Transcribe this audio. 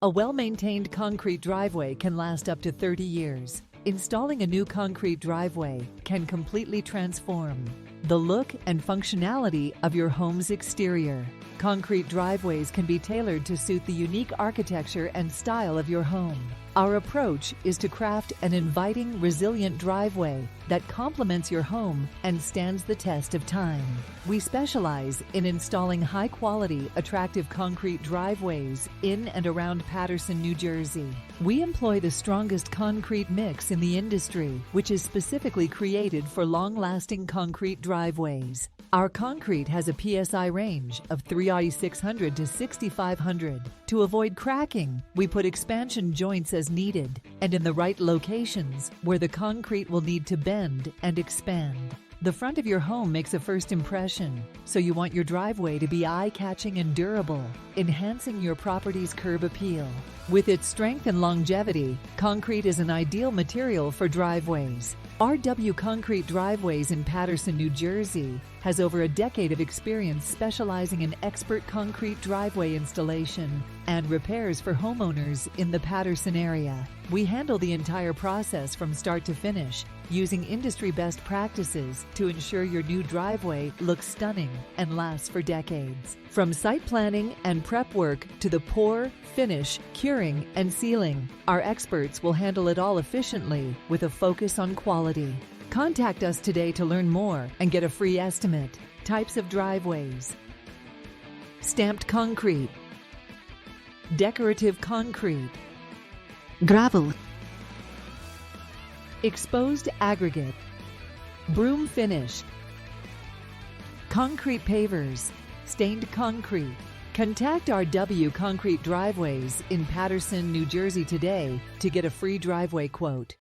A well-maintained concrete driveway can last up to 30 years. Installing a new concrete driveway can completely transform the look and functionality of your home's exterior. Concrete driveways can be tailored to suit the unique architecture and style of your home. Our approach is to craft an inviting, resilient driveway that complements your home and stands the test of time. We specialize in installing high-quality, attractive concrete driveways in and around Paterson, New Jersey. We employ the strongest concrete mix in the industry, which is specifically created for long-lasting concrete driveways. Our concrete has a PSI range of 3,600 to 6,500. To avoid cracking, we put expansion joints as needed and in the right locations where the concrete will need to bend and expand. The front of your home makes a first impression, so you want your driveway to be eye-catching and durable, enhancing your property's curb appeal. With its strength and longevity, concrete is an ideal material for driveways. RW Concrete Driveways in Paterson, New Jersey has over a decade of experience specializing in expert concrete driveway installation and repairs for homeowners in the Paterson area. We handle the entire process from start to finish, using industry best practices to ensure your new driveway looks stunning and lasts for decades. From site planning and prep work to the pour, finish, curing, and sealing, our experts will handle it all efficiently with a focus on quality. Contact us today to learn more and get a free estimate. Types of driveways: stamped concrete, decorative concrete, gravel, exposed aggregate, broom finish, concrete pavers, stained concrete. Contact RW Concrete Driveways in Paterson, New Jersey today to get a free driveway quote.